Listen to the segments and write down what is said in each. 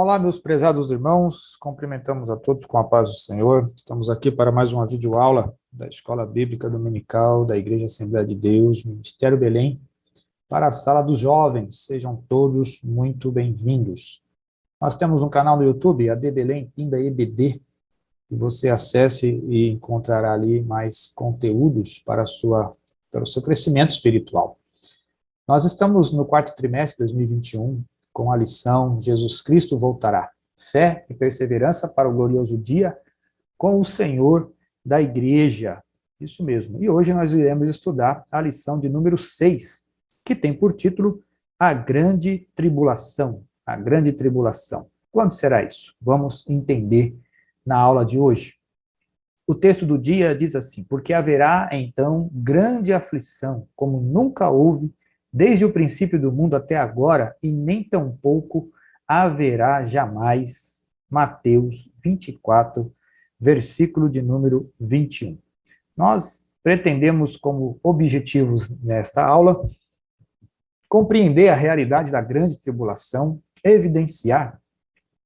Olá, meus prezados irmãos, cumprimentamos a todos com a paz do Senhor. Estamos aqui para mais uma videoaula da Escola Bíblica Dominical da Igreja Assembleia de Deus, Ministério Belém, para a Sala dos Jovens. Sejam todos muito bem-vindos. Nós temos um canal no YouTube, AD Belém, Pinda EBD, que você acesse e encontrará ali mais conteúdos para o seu crescimento espiritual. Nós estamos no quarto trimestre de 2021, com a lição Jesus Cristo voltará. Fé e perseverança para o glorioso dia com o Senhor da Igreja. Isso mesmo. E hoje nós iremos estudar a lição de número 6, que tem por título A Grande Tribulação. A Grande Tribulação. Quando será isso? Vamos entender na aula de hoje. O texto do dia diz assim: porque haverá então grande aflição, como nunca houve desde o princípio do mundo até agora, e nem tampouco haverá jamais. Mateus 24, versículo de número 21. Nós pretendemos, como objetivos nesta aula, compreender a realidade da grande tribulação, evidenciar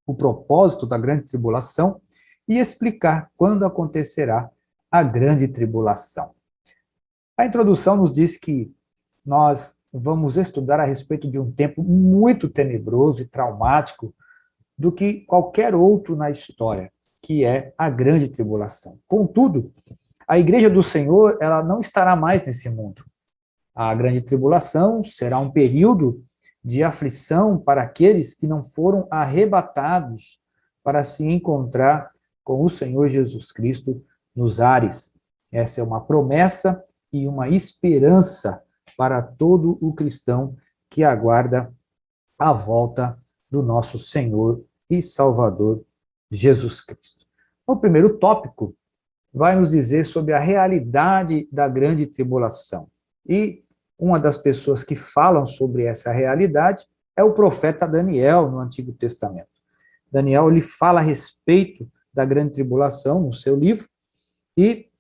o propósito da grande tribulação e explicar quando acontecerá a grande tribulação. A introdução nos diz que nós vamos estudar a respeito de um tempo muito tenebroso e traumático do que qualquer outro na história, que é a grande tribulação. Contudo, a Igreja do Senhor, ela não estará mais nesse mundo. A grande tribulação será um período de aflição para aqueles que não foram arrebatados para se encontrar com o Senhor Jesus Cristo nos ares. Essa é uma promessa e uma esperança para todo o cristão que aguarda a volta do nosso Senhor e Salvador Jesus Cristo. O primeiro tópico vai nos dizer sobre a realidade da grande tribulação. E uma das pessoas que falam sobre essa realidade é o profeta Daniel, no Antigo Testamento. Daniel, ele fala a respeito da grande tribulação no seu livro, e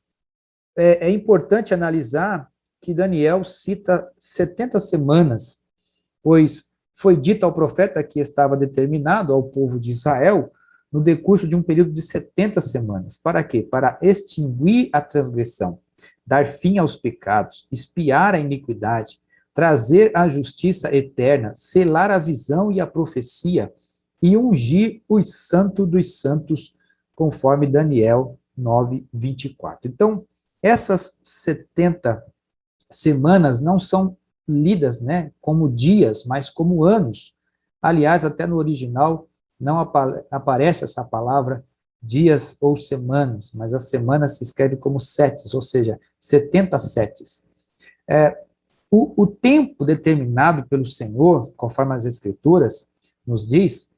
é importante analisar que Daniel cita 70 semanas, pois foi dito ao profeta que estava determinado ao povo de Israel no decurso de um período de 70 semanas. Para quê? Para extinguir a transgressão, dar fim aos pecados, expiar a iniquidade, trazer a justiça eterna, selar a visão e a profecia e ungir os santos dos santos, conforme Daniel 9, 24. Então, essas 70 semanas não são lidas, como dias, mas como anos. Aliás, até no original não aparece essa palavra dias ou semanas, mas a semana se escreve como setes, ou seja, 70 setes. O tempo determinado pelo Senhor, conforme as Escrituras nos diz,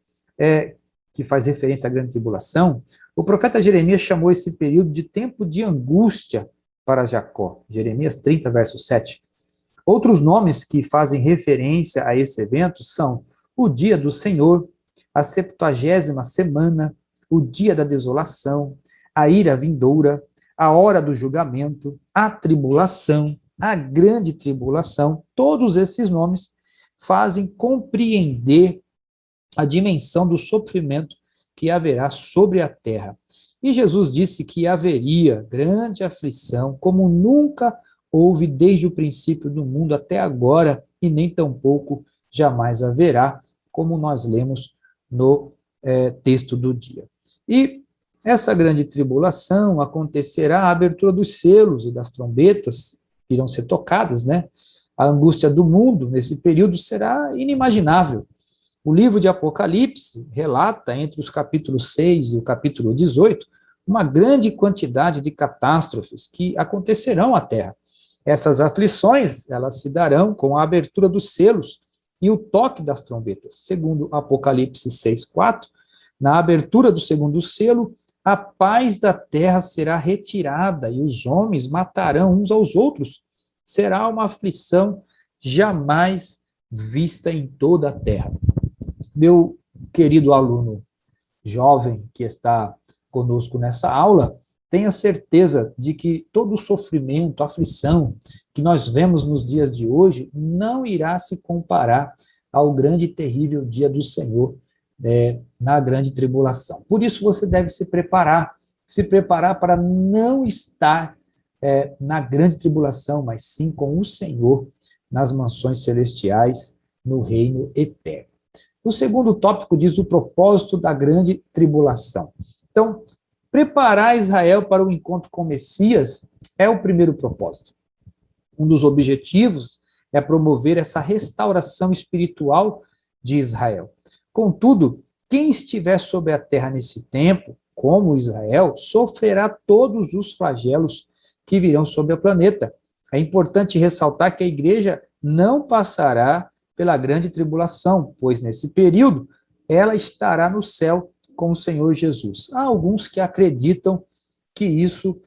que faz referência à grande tribulação, o profeta Jeremias chamou esse período de tempo de angústia para Jacó. Jeremias 30, verso 7. Outros nomes que fazem referência a esse evento são o dia do Senhor, a 70ª semana, o dia da desolação, a ira vindoura, a hora do julgamento, a tribulação, a grande tribulação. Todos esses nomes fazem compreender a dimensão do sofrimento que haverá sobre a terra. E Jesus disse que haveria grande aflição, como nunca houve desde o princípio do mundo até agora, e nem tampouco jamais haverá, como nós lemos no texto do dia. E essa grande tribulação acontecerá a abertura dos selos e das trombetas, que irão ser tocadas, A angústia do mundo nesse período será inimaginável. O livro de Apocalipse relata, entre os capítulos 6 e o capítulo 18, uma grande quantidade de catástrofes que acontecerão à Terra. Essas aflições, elas se darão com a abertura dos selos e o toque das trombetas. Segundo Apocalipse 6:4, na abertura do segundo selo, a paz da terra será retirada e os homens matarão uns aos outros. Será uma aflição jamais vista em toda a terra. Meu querido aluno jovem que está conosco nessa aula, tenha certeza de que todo o sofrimento, aflição que nós vemos nos dias de hoje não irá se comparar ao grande e terrível dia do Senhor, na grande tribulação. Por isso você deve se preparar para não estar na grande tribulação, mas sim com o Senhor nas mansões celestiais, no reino eterno. O segundo tópico diz o propósito da grande tribulação. Então, preparar Israel para o encontro com o Messias é o primeiro propósito. Um dos objetivos é promover essa restauração espiritual de Israel. Contudo, quem estiver sobre a terra nesse tempo, como Israel, sofrerá todos os flagelos que virão sobre o planeta. É importante ressaltar que a igreja não passará pela grande tribulação, pois nesse período ela estará no céu com o Senhor Jesus. Há alguns que acreditam que isso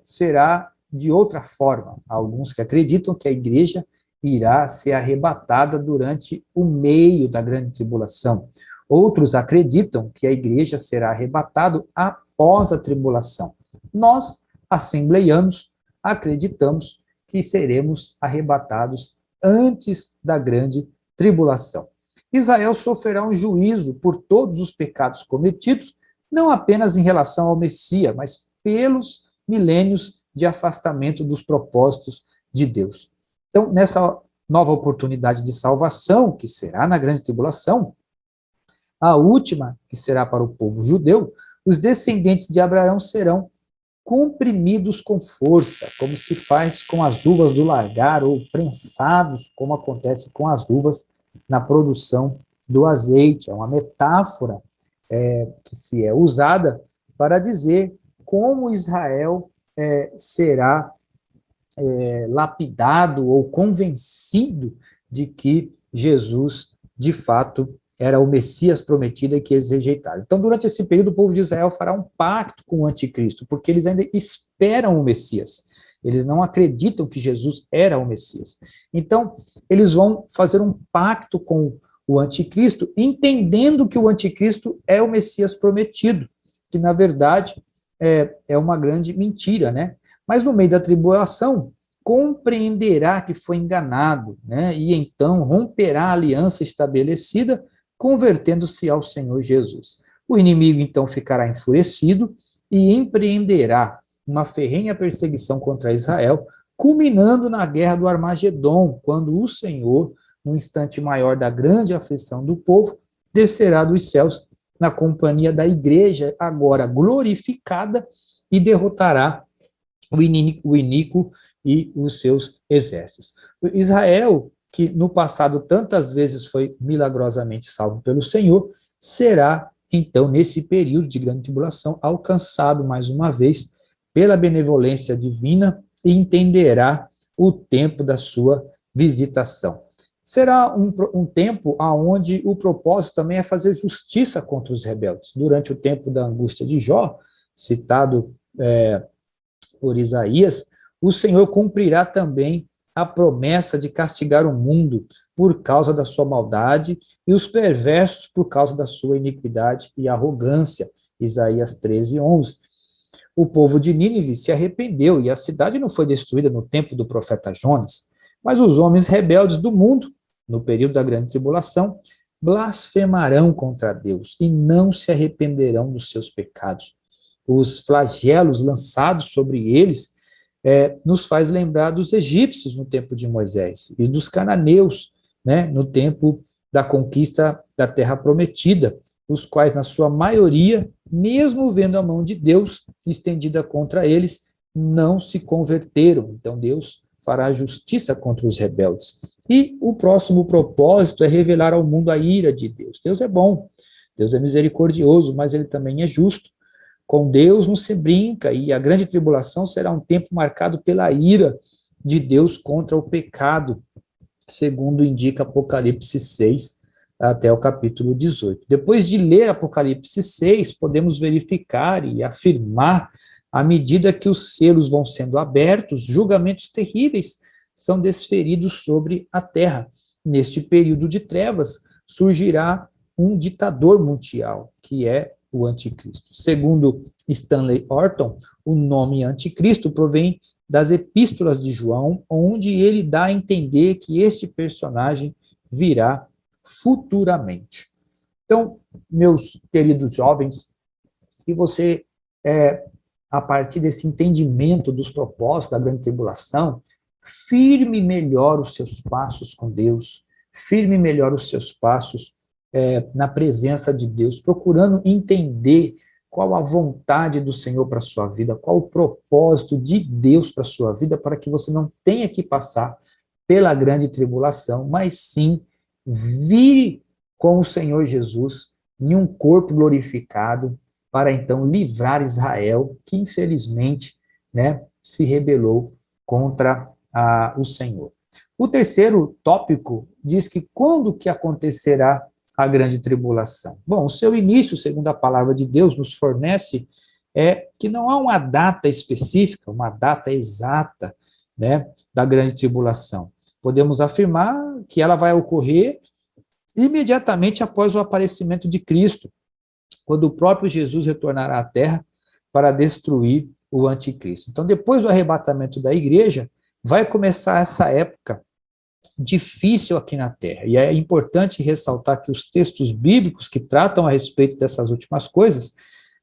será de outra forma. Há alguns que acreditam que a igreja irá ser arrebatada durante o meio da grande tribulação. Outros acreditam que a igreja será arrebatada após a tribulação. Nós, assembleianos, acreditamos que seremos arrebatados antes da grande tribulação. Israel sofrerá um juízo por todos os pecados cometidos, não apenas em relação ao Messias, mas pelos milênios de afastamento dos propósitos de Deus. Então, nessa nova oportunidade de salvação, que será na grande tribulação, a última, que será para o povo judeu, os descendentes de Abraão serão comprimidos com força, como se faz com as uvas do lagar, ou prensados, como acontece com as uvas na produção do azeite. É uma metáfora que se é usada para dizer como Israel será lapidado ou convencido de que Jesus, de fato, era o Messias prometido e que eles rejeitaram. Então, durante esse período, o povo de Israel fará um pacto com o anticristo, porque eles ainda esperam o Messias. Eles não acreditam que Jesus era o Messias. Então, eles vão fazer um pacto com o anticristo, entendendo que o anticristo é o Messias prometido, que, na verdade, é uma grande mentira, né? Mas, no meio da tribulação, compreenderá que foi enganado, né? E então romperá a aliança estabelecida, convertendo-se ao Senhor Jesus. O inimigo, então, ficará enfurecido e empreenderá uma ferrenha perseguição contra Israel, culminando na guerra do Armagedom, quando o Senhor, no instante maior da grande aflição do povo, descerá dos céus na companhia da igreja, agora glorificada, e derrotará o iníquo e os seus exércitos. Israel, que no passado tantas vezes foi milagrosamente salvo pelo Senhor, será, então, nesse período de grande tribulação, alcançado mais uma vez pela benevolência divina e entenderá o tempo da sua visitação. Será um tempo onde o propósito também é fazer justiça contra os rebeldes. Durante o tempo da angústia de Jó, citado por Isaías, o Senhor cumprirá também a promessa de castigar o mundo por causa da sua maldade e os perversos por causa da sua iniquidade e arrogância. Isaías 13:11. O povo de Nínive se arrependeu e a cidade não foi destruída no tempo do profeta Jonas, mas os homens rebeldes do mundo, no período da grande tribulação, blasfemarão contra Deus e não se arrependerão dos seus pecados. Os flagelos lançados sobre eles nos faz lembrar dos egípcios no tempo de Moisés e dos cananeus, né, no tempo da conquista da terra prometida, os quais, na sua maioria, mesmo vendo a mão de Deus estendida contra eles, não se converteram. Então, Deus fará justiça contra os rebeldes. E o próximo propósito é revelar ao mundo a ira de Deus. Deus é bom, Deus é misericordioso, mas ele também é justo. Com Deus não se brinca, e a grande tribulação será um tempo marcado pela ira de Deus contra o pecado, segundo indica Apocalipse 6, até o capítulo 18. Depois de ler Apocalipse 6, podemos verificar e afirmar, à medida que os selos vão sendo abertos, julgamentos terríveis são desferidos sobre a terra. Neste período de trevas, surgirá um ditador mundial, que é o anticristo. Segundo Stanley Orton, o nome anticristo provém das epístolas de João, onde ele dá a entender que este personagem virá futuramente. Então, meus queridos jovens, que você, a partir desse entendimento dos propósitos da grande tribulação, firme melhor os seus passos com Deus, firme melhor os seus passos na presença de Deus, procurando entender qual a vontade do Senhor para a sua vida, qual o propósito de Deus para a sua vida, para que você não tenha que passar pela grande tribulação, mas sim vir com o Senhor Jesus em um corpo glorificado, para então livrar Israel, que infelizmente, né, se rebelou contra o Senhor. O terceiro tópico diz que quando que acontecerá a grande tribulação? Bom, o seu início, segundo a palavra de Deus, nos fornece que não há uma data específica, uma data exata, né, da grande tribulação. Podemos afirmar que ela vai ocorrer imediatamente após o aparecimento de Cristo, quando o próprio Jesus retornará à Terra para destruir o anticristo. Então, depois do arrebatamento da igreja, vai começar essa época difícil aqui na Terra. E é importante ressaltar que os textos bíblicos que tratam a respeito dessas últimas coisas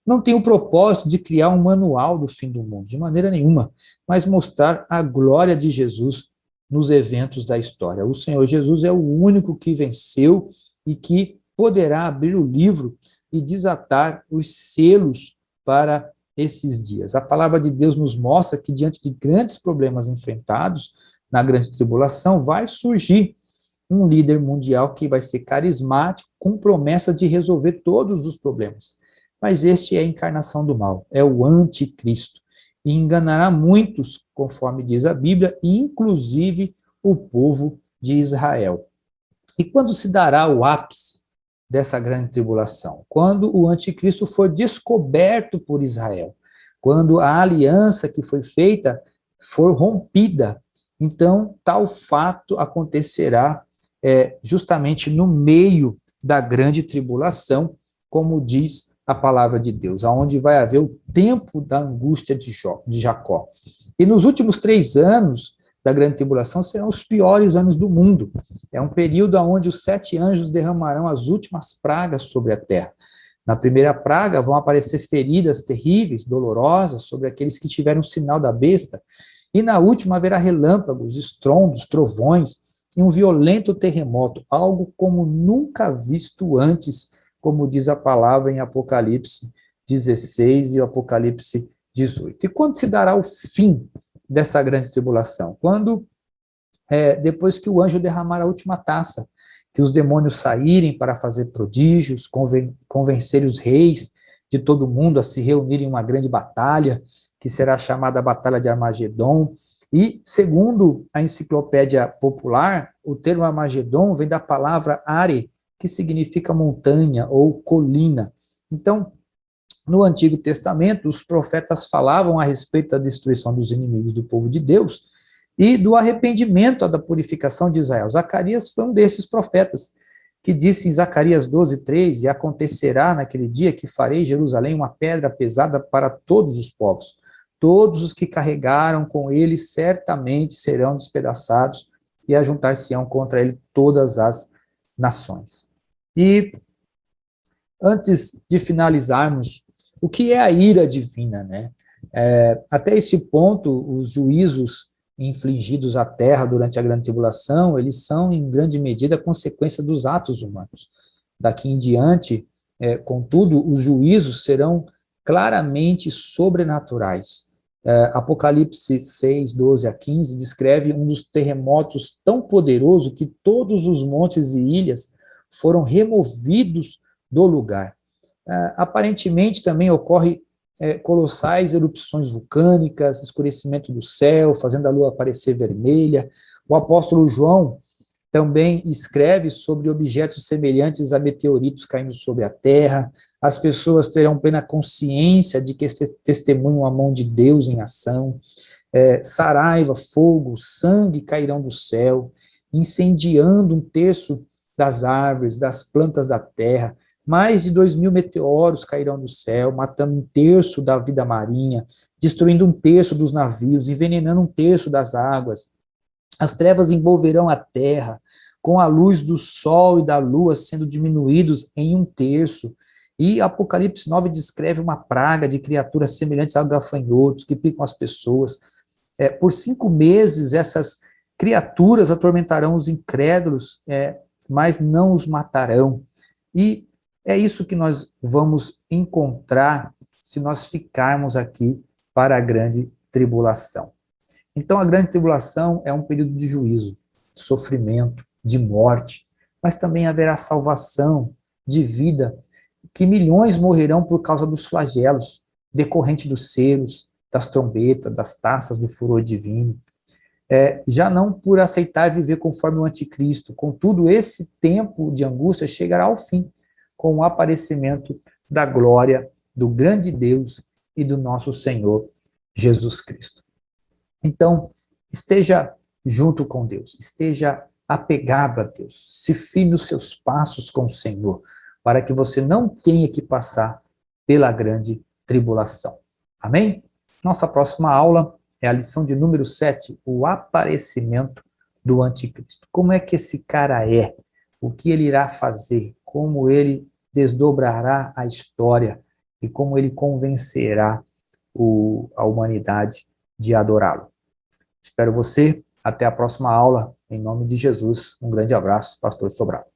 não têm o propósito de criar um manual do fim do mundo, de maneira nenhuma, mas mostrar a glória de Jesus nos eventos da história. O Senhor Jesus é o único que venceu e que poderá abrir o livro e desatar os selos para esses dias. A palavra de Deus nos mostra que, diante de grandes problemas enfrentados na grande tribulação, vai surgir um líder mundial que vai ser carismático, com promessa de resolver todos os problemas. Mas este é a encarnação do mal, é o anticristo, e enganará muitos, conforme diz a Bíblia, inclusive o povo de Israel. E quando se dará o ápice dessa grande tribulação? Quando o anticristo for descoberto por Israel, quando a aliança que foi feita for rompida. Então, tal fato acontecerá justamente no meio da grande tribulação, como diz a palavra de Deus, aonde vai haver o tempo da angústia de Jacó. E nos últimos 3 anos da grande tribulação serão os piores anos do mundo. É um período onde os 7 anjos derramarão as últimas pragas sobre a terra. Na primeira praga vão aparecer feridas terríveis, dolorosas, sobre aqueles que tiveram o sinal da besta. E na última haverá relâmpagos, estrondos, trovões e um violento terremoto, algo como nunca visto antes, como diz a palavra em Apocalipse 16 e Apocalipse 18. E quando se dará o fim dessa grande tribulação? Quando, depois que o anjo derramar a última taça, que os demônios saírem para fazer prodígios, convencer os reis de todo mundo a se reunirem em uma grande batalha, que será chamada a Batalha de Armagedon. E, segundo a enciclopédia popular, o termo Armagedon vem da palavra Are, que significa montanha ou colina. Então, no Antigo Testamento, os profetas falavam a respeito da destruição dos inimigos do povo de Deus e do arrependimento da purificação de Israel. Zacarias foi um desses profetas, que disse em Zacarias 12:3, e acontecerá naquele dia que farei Jerusalém uma pedra pesada para todos os povos. Todos os que carregaram com ele certamente serão despedaçados, e ajuntar-se-ão contra ele todas as nações. E antes de finalizarmos, o que é a ira divina, né? Até esse ponto, os juízos infligidos à terra durante a grande tribulação, eles são, em grande medida, consequência dos atos humanos. Daqui em diante, contudo, os juízos serão claramente sobrenaturais. Apocalipse 6, 12 a 15, descreve um dos terremotos tão poderoso que todos os montes e ilhas foram removidos do lugar. Aparentemente também ocorre colossais erupções vulcânicas, escurecimento do céu, fazendo a lua aparecer vermelha. O apóstolo João também escreve sobre objetos semelhantes a meteoritos caindo sobre a terra. As pessoas terão plena consciência de que testemunham a mão de Deus em ação. Saraiva, fogo, sangue cairão do céu, incendiando 1/3 das árvores, das plantas da terra. Mais de 2.000 meteoros cairão do céu, matando 1/3 da vida marinha, destruindo 1/3 dos navios, envenenando 1/3 das águas. As trevas envolverão a terra, com a luz do sol e da lua sendo diminuídos em 1/3. E Apocalipse 9 descreve uma praga de criaturas semelhantes a gafanhotos que picam as pessoas. Por 5 meses, essas criaturas atormentarão os incrédulos, mas não os matarão. E é isso que nós vamos encontrar se nós ficarmos aqui para a grande tribulação. Então, a grande tribulação é um período de juízo, de sofrimento, de morte, mas também haverá salvação, de vida, que milhões morrerão por causa dos flagelos, decorrente dos selos, das trombetas, das taças do furor divino, já não por aceitar viver conforme o anticristo. Contudo, esse tempo de angústia chegará ao fim, com o aparecimento da glória do grande Deus e do nosso Senhor Jesus Cristo. Então, esteja junto com Deus, esteja apegado a Deus, se firme os seus passos com o Senhor, para que você não tenha que passar pela grande tribulação. Amém? Nossa próxima aula é a lição de número 7, o aparecimento do anticristo. Como é que esse cara é? O que ele irá fazer? Como ele desdobrará a história e como ele convencerá a humanidade de adorá-lo. Espero você. Até a próxima aula. Em nome de Jesus, um grande abraço, Pastor Sobral.